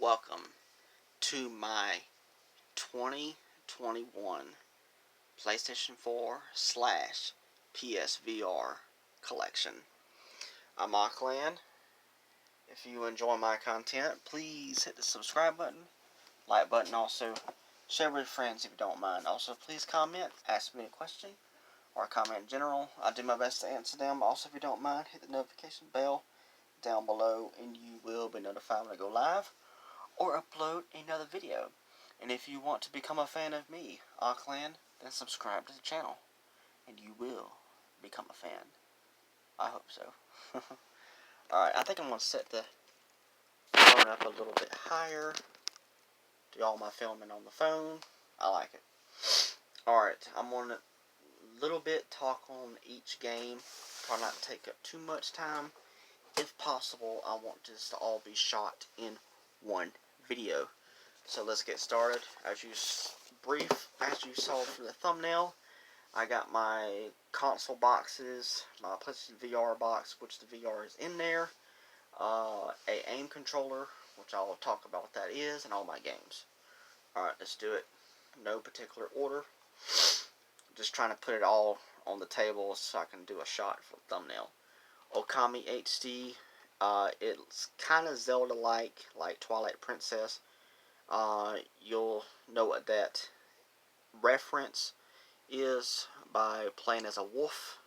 welcome to my 2021 PlayStation 4 / PSVR collection. I'm Auckland. If you enjoy my content, please hit the subscribe button, like button, also share with friends if you don't mind. Also, please comment, ask me a question, or a comment in general. I'll do my best to answer them. Also, if you don't mind, hit the notification bell down below and you will be notified when I go live or upload another video. And if you want to become a fan of me, Auckland, then subscribe to the channel and you will become a fan. I hope so. Alright, I think I'm going to set the phone up a little bit higher. Do all my filming on the phone. I like it. Alright, I'm going to little bit talk on each game. Try not to take up too much time. If possible, I want this to all be shot in one video. So let's get started. As you saw from the thumbnail, I got my console boxes, my PlayStation VR box, which the VR is in there, a aim controller, which I will talk about what that is, and all my games. Alright, let's do it. No particular order. Just trying to put it all on the table so I can do a shot for the thumbnail. Okami HD, it's kind of Zelda-like, like Twilight Princess. You'll know what that reference is by playing as a wolf.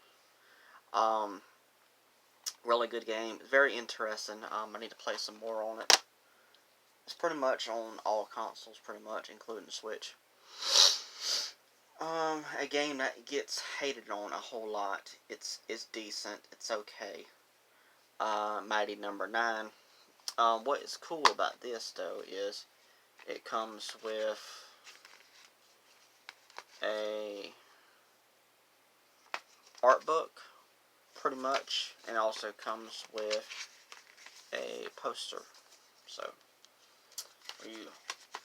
Really good game, very interesting. I need to play some more on it. It's pretty much on all consoles, pretty much, including the Switch. A game that gets hated on a whole lot. It's decent. It's okay. Mighty Number 9. What is cool about this though is it comes with a art book, pretty much, and also comes with a poster. So when you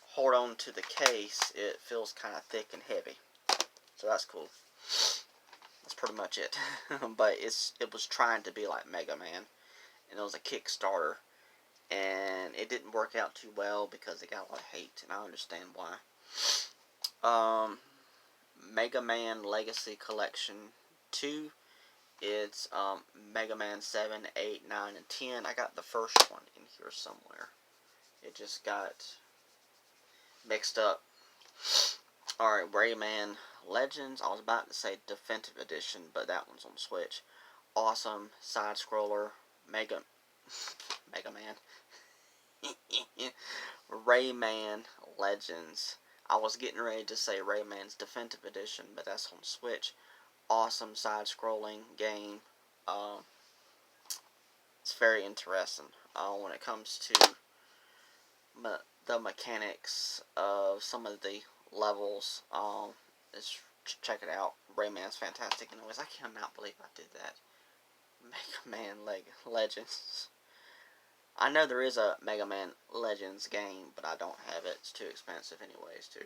hold on to the case, it feels kind of thick and heavy. So that's cool. That's pretty much it. But it was trying to be like Mega Man, and it was a Kickstarter, and it didn't work out too well because it got a lot of hate, and I understand why. Mega Man Legacy Collection 2. It's Mega Man 7, 8, 9, and 10. I got the first one in here somewhere. It just got mixed up. Alright, Rayman Legends. I was about to say Definitive Edition, but that one's on Switch. Awesome side-scroller. Mega Man. Rayman Legends. I was getting ready to say Rayman's Definitive Edition, but that's on Switch. Awesome side-scrolling game. It's very interesting when it comes to the mechanics of some of the levels. Check it out. Rayman's fantastic. Anyways, I cannot believe I did that. Mega Man Legends. I know there is a Mega Man Legends game, but I don't have it. It's too expensive anyways, too.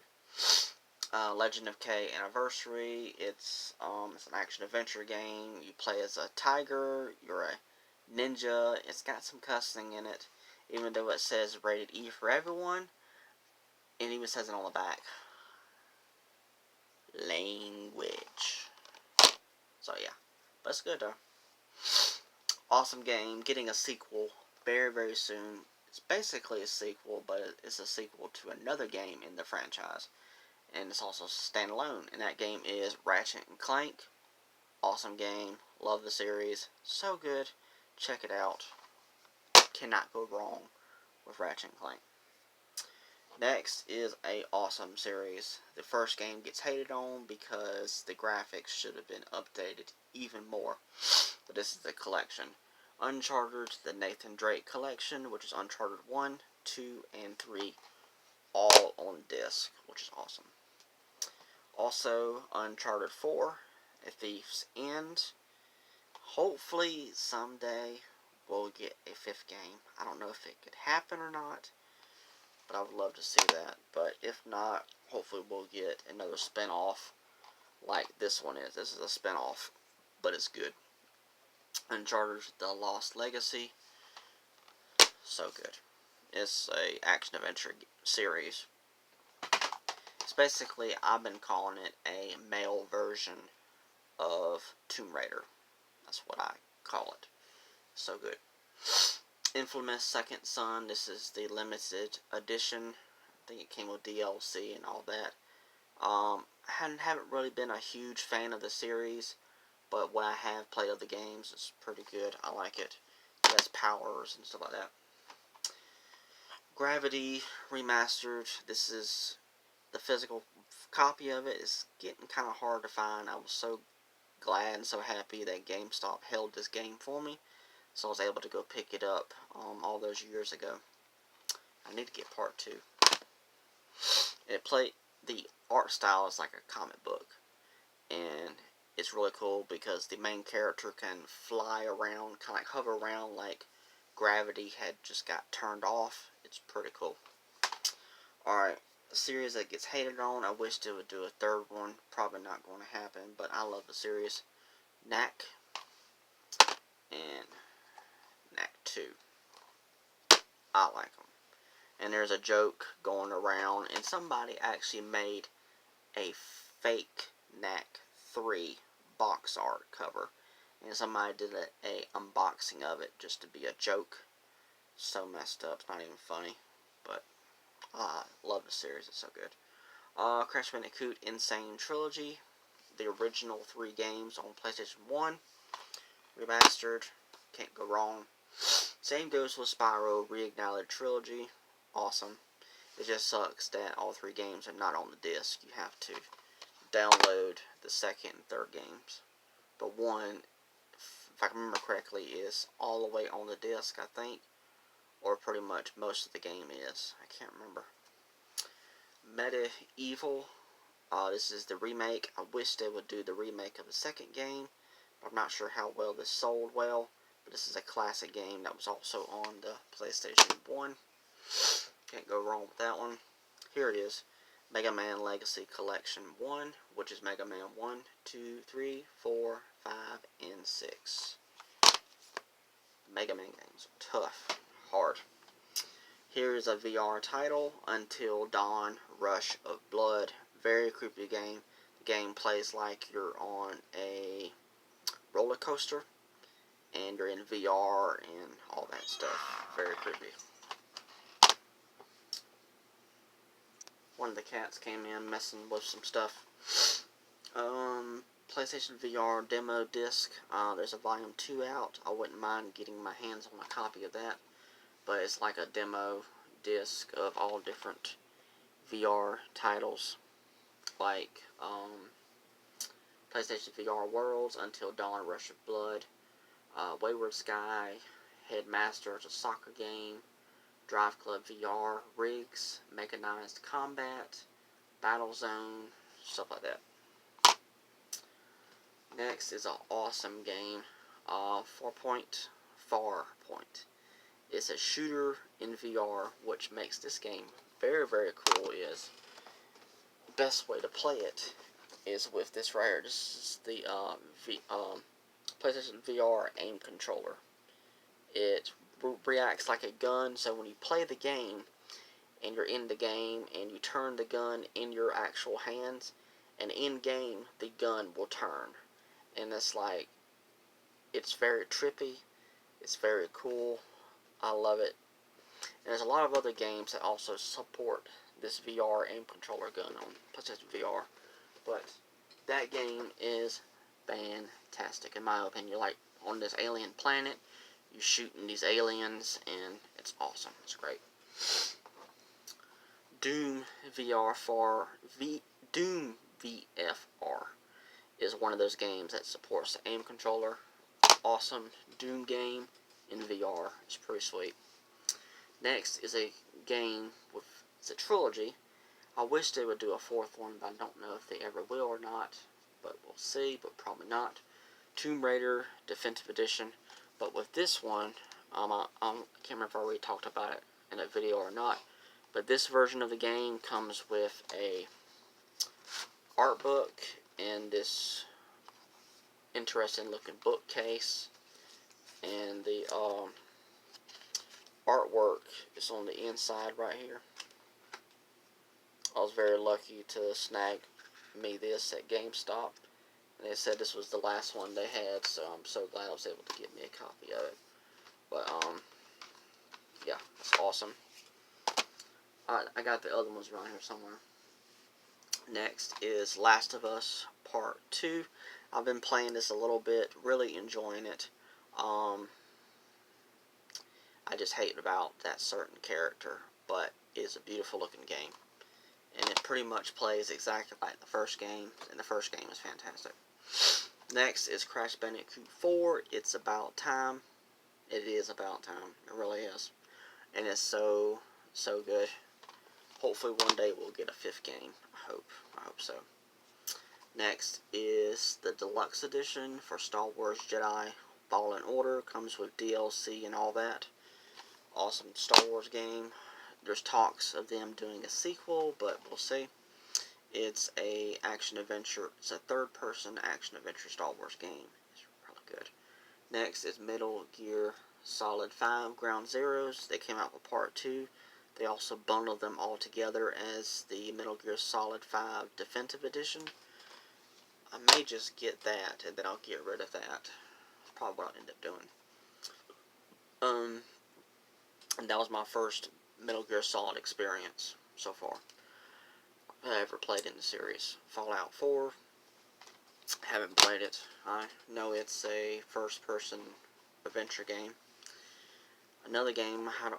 Legend of K Anniversary. It's an action-adventure game. You play as a tiger. You're a ninja. It's got some cussing in it. Even though it says rated E for everyone. It even says it on the back. Language. So yeah. But it's good though. Awesome game. Getting a sequel very, very soon. It's basically a sequel, but it's a sequel to another game in the franchise. And it's also standalone. And that game is Ratchet and Clank. Awesome game. Love the series. So good. Check it out. Cannot go wrong with Ratchet and Clank. Next is a awesome series. The first game gets hated on because the graphics should have been updated even more. But this is the collection. Uncharted, the Nathan Drake collection, which is Uncharted 1, 2, and 3, all on disc, which is awesome. Also, Uncharted 4, A Thief's End. Hopefully, someday, we'll get a 5th game. I don't know if it could happen or not, but I would love to see that. But if not, hopefully we'll get another spin-off like this one is. This is a spin-off, but it's good. Uncharted The Lost Legacy. So good. It's a action-adventure series. It's basically, I've been calling it a male version of Tomb Raider. That's what I call it. So good. Infamous Second Son. This is the limited edition. I think it came with DLC and all that. I haven't really been a huge fan of the series, but what I have played of the games is pretty good. I like it. It has powers and stuff like that. Gravity Remastered. This is the physical copy of it. Is getting kind of hard to find. I was so glad and so happy that GameStop held this game for me, so I was able to go pick it up all those years ago. I need to get part 2. The art style is like a comic book, and it's really cool because the main character can fly around, kind of like hover around like gravity had just got turned off. It's pretty cool. Alright, a series that gets hated on. I wish they would do a third one. Probably not going to happen, but I love the series. Knack and Knack 2. I like them. And there's a joke going around, and somebody actually made a fake Knack 3 box art cover, and somebody did a unboxing of it just to be a joke. So messed up, it's not even funny, but I love the series, it's so good. Crash Bandicoot Insane Trilogy, the original 3 games on PlayStation 1, remastered, can't go wrong. Same goes with Spyro Reignited Trilogy, awesome. It just sucks that all 3 games are not on the disc. You have to download the second and third games. But 1, if I can remember correctly, is all the way on the disc, I think. Or pretty much most of the game is. I can't remember. Medieval. This is the remake. I wish they would do the remake of the second game. I'm not sure how well this sold well. But this is a classic game that was also on the PlayStation 1. Can't go wrong with that one. Here it is. Mega Man Legacy Collection 1, which is Mega Man 1, 2, 3, 4, 5, and 6. Mega Man games are tough, hard. Here is a VR title, Until Dawn Rush of Blood. Very creepy game. The game plays like you're on a roller coaster, and you're in VR and all that stuff. Very creepy. One of the cats came in messing with some stuff. PlayStation VR demo disc. There's a volume 2 out. I wouldn't mind getting my hands on a copy of that. But it's like a demo disc of all different VR titles. Like PlayStation VR Worlds, Until Dawn Rush of Blood, Wayward Sky, Headmaster, it's a soccer game, Drive Club VR, Rigs, Mechanized Combat, Battlezone, stuff like that. Next is an awesome game, Farpoint. It's a shooter in VR, which makes this game very, very cool. Is the best way to play it is with this right here. This is the PlayStation VR aim controller. It reacts like a gun, so when you play the game and you're in the game and you turn the gun in your actual hands, and in game the gun will turn, and it's very trippy, it's very cool. I love it. And there's a lot of other games that also support this VR aim controller gun on PlayStation VR, but that game is fantastic in my opinion. You're like on this alien planet, you're shooting these aliens, and it's awesome. It's great. Doom VFR is one of those games that supports the aim controller. Awesome Doom game in VR. It's pretty sweet. Next is a game it's a trilogy. I wish they would do a 4th one, but I don't know if they ever will or not. But we'll see, but probably not. Tomb Raider Definitive Edition. But with this one, I can't remember if I already talked about it in a video or not. But this version of the game comes with a art book and this interesting looking bookcase. And the artwork is on the inside right here. I was very lucky to snag me this at GameStop. And they said this was the last one they had, so I'm so glad I was able to get me a copy of it. But, yeah, it's awesome. I got the other ones around here somewhere. Next is Last of Us Part 2. I've been playing this a little bit, really enjoying it. I just hate about that certain character, but it's a beautiful looking game. And it pretty much plays exactly like the first game, and the first game is fantastic. Next is Crash Bandicoot 4. It's about time. It is about time. It really is. And it's so good. Hopefully one day we'll get a 5th game. I hope so. Next is the Deluxe Edition for Star Wars Jedi Fallen Order. Comes with DLC and all that. Awesome Star Wars game. There's talks of them doing a sequel, but we'll see. It's a action-adventure. It's a third-person action-adventure Star Wars game. It's really good. Next is Metal Gear Solid 5 Ground Zeroes. They came out with Part 2. They also bundled them all together as the Metal Gear Solid 5 Definitive Edition. I may just get that, and then I'll get rid of that. That's probably what I'll end up doing. And that was my first Metal Gear Solid experience so far I ever played in the series. Fallout 4, haven't played it. I know it's a first-person adventure game. Another game, I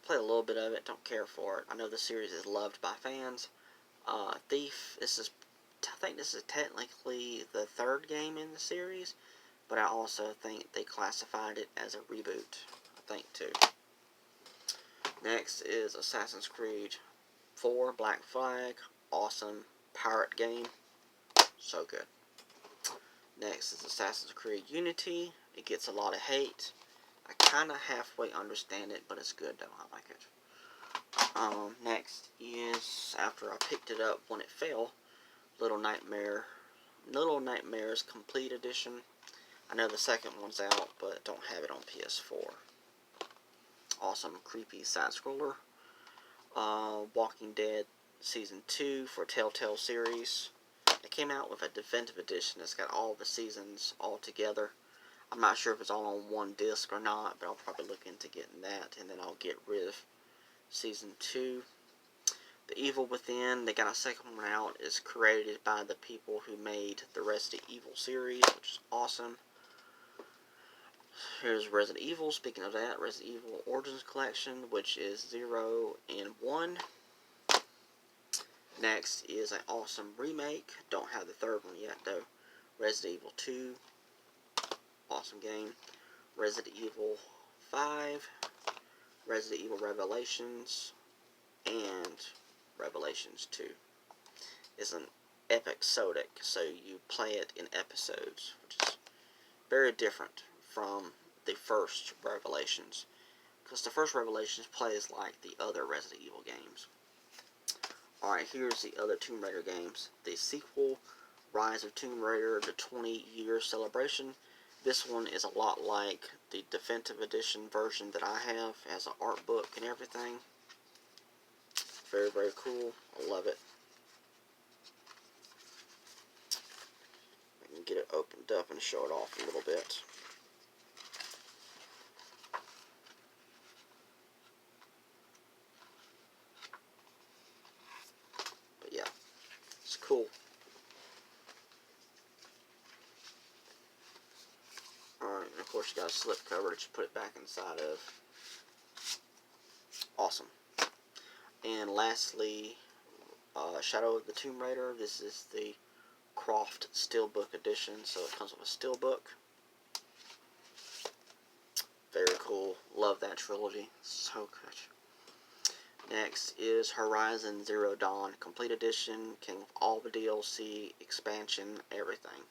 played a little bit of it, don't care for it. I know the series is loved by fans. Thief, I think this is technically the 3rd game in the series, but I also think they classified it as a reboot. I think too. Next is Assassin's Creed 4 Black Flag. Awesome pirate game. So good. Next is Assassin's Creed Unity. It gets a lot of hate. I kind of halfway understand it, but it's good though. I like it. Next is, after I picked it up when it fell, Little Nightmares Complete Edition. I know the second one's out, but don't have it on PS4. Awesome creepy side-scroller. Walking Dead Season 2 for Telltale series. It came out with a definitive edition that's got all the seasons all together. I'm not sure if it's all on one disc or not, but I'll probably look into getting that, and then I'll get rid of Season 2. The Evil Within, they got a second one out, is created by the people who made the Resident Evil series, which is awesome. Here's Resident Evil. Speaking of that, Resident Evil Origins Collection, which is 0 and 1. Next is an awesome remake. Don't have the 3rd one yet, though. Resident Evil 2. Awesome game. Resident Evil 5. Resident Evil Revelations. And Revelations 2. It's an episodic, so you play it in episodes, which is very different from the first Revelations, because the first Revelations plays like the other Resident Evil games. Alright, here's the other Tomb Raider games. The sequel, Rise of Tomb Raider, the 20-year celebration. This one is a lot like the definitive edition version that I have. It has an art book and everything. Very, very cool. I love it. I can get it opened up and show it off a little bit. But yeah, it's cool. Alright, and of course you got a slip cover that you put it back inside of. Awesome. And lastly, Shadow of the Tomb Raider. This is the Croft Steelbook edition, so it comes with a steelbook. Very cool. Love that trilogy. So good. Next is Horizon Zero Dawn Complete Edition. Came with all the DLC, expansion, everything.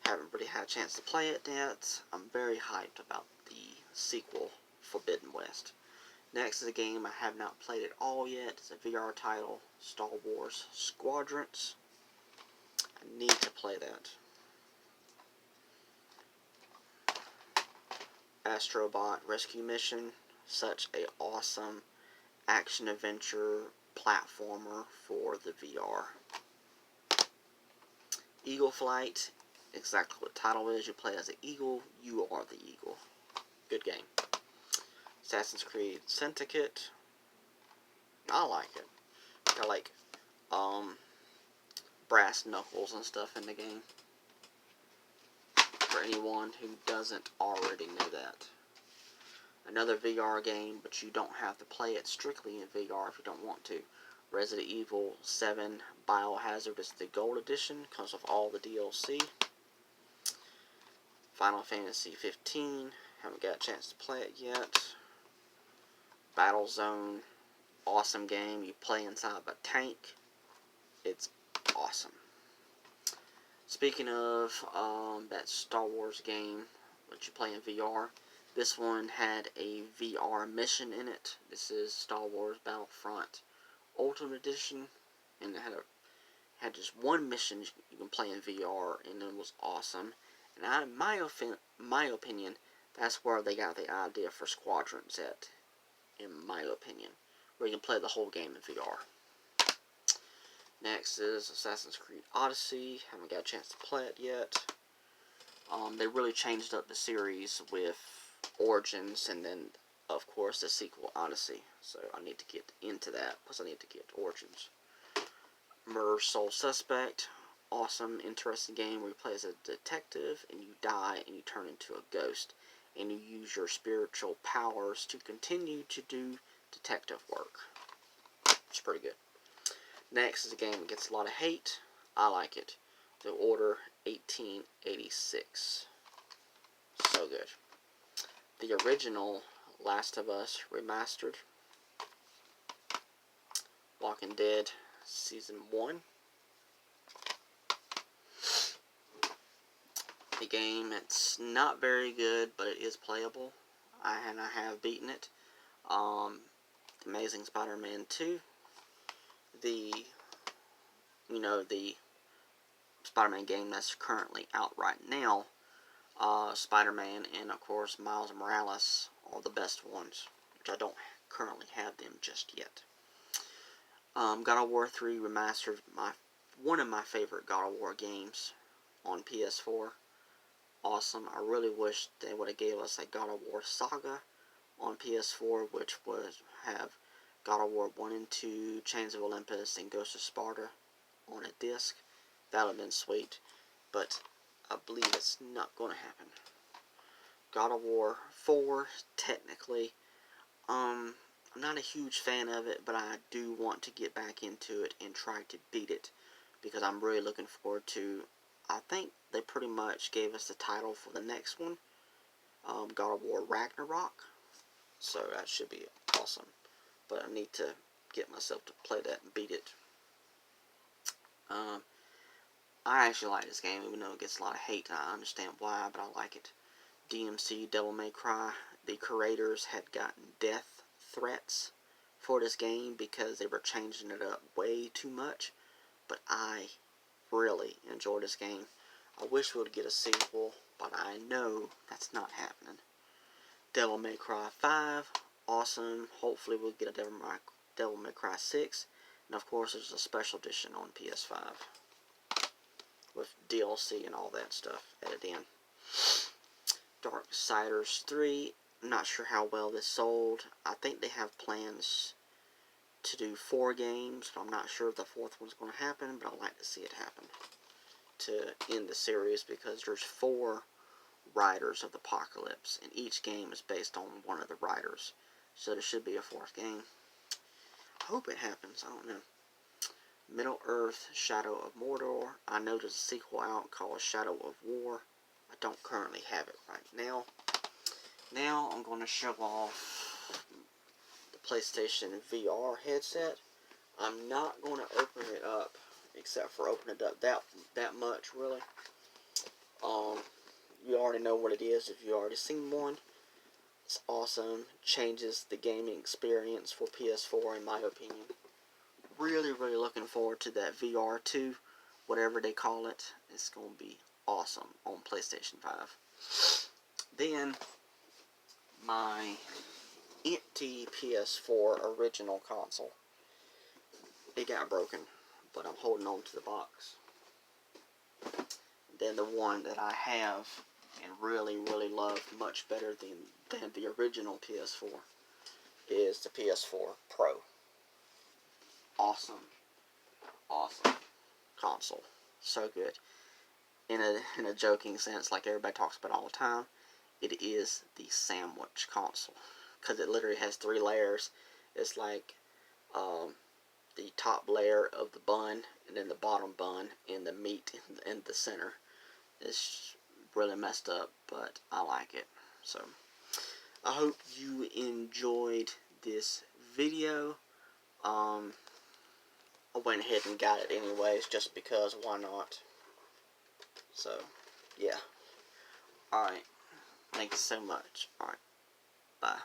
Haven't really had a chance to play it yet. I'm very hyped about the sequel, Forbidden West. Next is a game I have not played at all yet. It's a VR title, Star Wars Squadrons. I need to play that. Astrobot Rescue Mission. Such a awesome action-adventure platformer for the VR. Eagle Flight, exactly what the title is. You play as an eagle, you are the eagle. Good game. Assassin's Creed Syndicate, I like it. I like brass knuckles and stuff in the game. For anyone who doesn't already know that. Another VR game, but you don't have to play it strictly in VR if you don't want to. Resident Evil 7 Biohazard is the Gold Edition because of all the DLC. Final Fantasy 15, haven't got a chance to play it yet. Battlezone, awesome game. You play inside of a tank. It's awesome. Speaking of that Star Wars game that you play in VR, this one had a VR mission in it. This is Star Wars Battlefront Ultimate Edition, and it had just one mission you can play in VR, and it was awesome. And in my opinion, that's where they got the idea for Squadrons at, in my opinion, where you can play the whole game in VR. Next is Assassin's Creed Odyssey. Haven't got a chance to play it yet. They really changed up the series with Origins and then, of course, the sequel Odyssey. So I need to get into that, plus I need to get Origins. Murder Soul Suspect. Awesome, interesting game where you play as a detective and you die and you turn into a ghost. And you use your spiritual powers to continue to do detective work. It's pretty good. Next is a game that gets a lot of hate. I like it. The Order 1886. So good. The original Last of Us Remastered. Walking Dead Season 1. The game, it's not very good, but it is playable. I have beaten it. Amazing Spider-Man 2. The Spider-Man game that's currently out right now, Spider-Man and of course Miles Morales are the best ones, which I don't currently have them just yet. God of War 3 Remastered, one of my favorite God of War games on PS4. Awesome. I really wish they would have gave us a God of War Saga on PS4, which would have God of War 1 and 2, Chains of Olympus, and Ghost of Sparta on a disc. That would have been sweet, but I believe it's not going to happen. God of War 4, technically, I'm not a huge fan of it, but I do want to get back into it and try to beat it, because I'm really looking forward to, I think they pretty much gave us the title for the next one, God of War Ragnarok, so that should be awesome. But I need to get myself to play that and beat it. I actually like this game, even though it gets a lot of hate. I understand why, but I like it. DMC Devil May Cry. The creators had gotten death threats for this game because they were changing it up way too much. But I really enjoy this game. I wish we would get a sequel, but I know that's not happening. Devil May Cry 5. Awesome. Hopefully we'll get a Devil May Cry 6. And of course there's a special edition on PS5 with DLC and all that stuff added in. Darksiders 3. I'm not sure how well this sold. I think they have plans to do 4 games, but I'm not sure if the 4th one's going to happen, but I'd like to see it happen to end the series, because there's 4 Riders of the Apocalypse, and each game is based on one of the riders. So there should be a 4th game. I hope it happens. I don't know. Middle-earth Shadow of Mordor. I know there's a sequel out called Shadow of War. I don't currently have it right now. Now I'm going to show off the PlayStation VR headset. I'm not going to open it up, except for open it up that much, really. You already know what it is if you already seen one. It's awesome. Changes the gaming experience for PS4 in my opinion. Really, really looking forward to that VR 2, whatever they call it. It's going to be awesome on PlayStation 5. Then, my empty PS4 original console. It got broken, but I'm holding on to the box. Then the one that I have and really, really love much better than the original PS4 is the PS4 Pro. Awesome. Awesome console. So good. In a joking sense, like everybody talks about all the time, it is the sandwich console. Because it literally has 3 layers. It's like the top layer of the bun, and then the bottom bun, and the meat in the center. It's really messed up, but I like it. So, I hope you enjoyed this video. I went ahead and got it anyways, just because, why not? So, yeah. Alright. Thanks so much. Alright. Bye.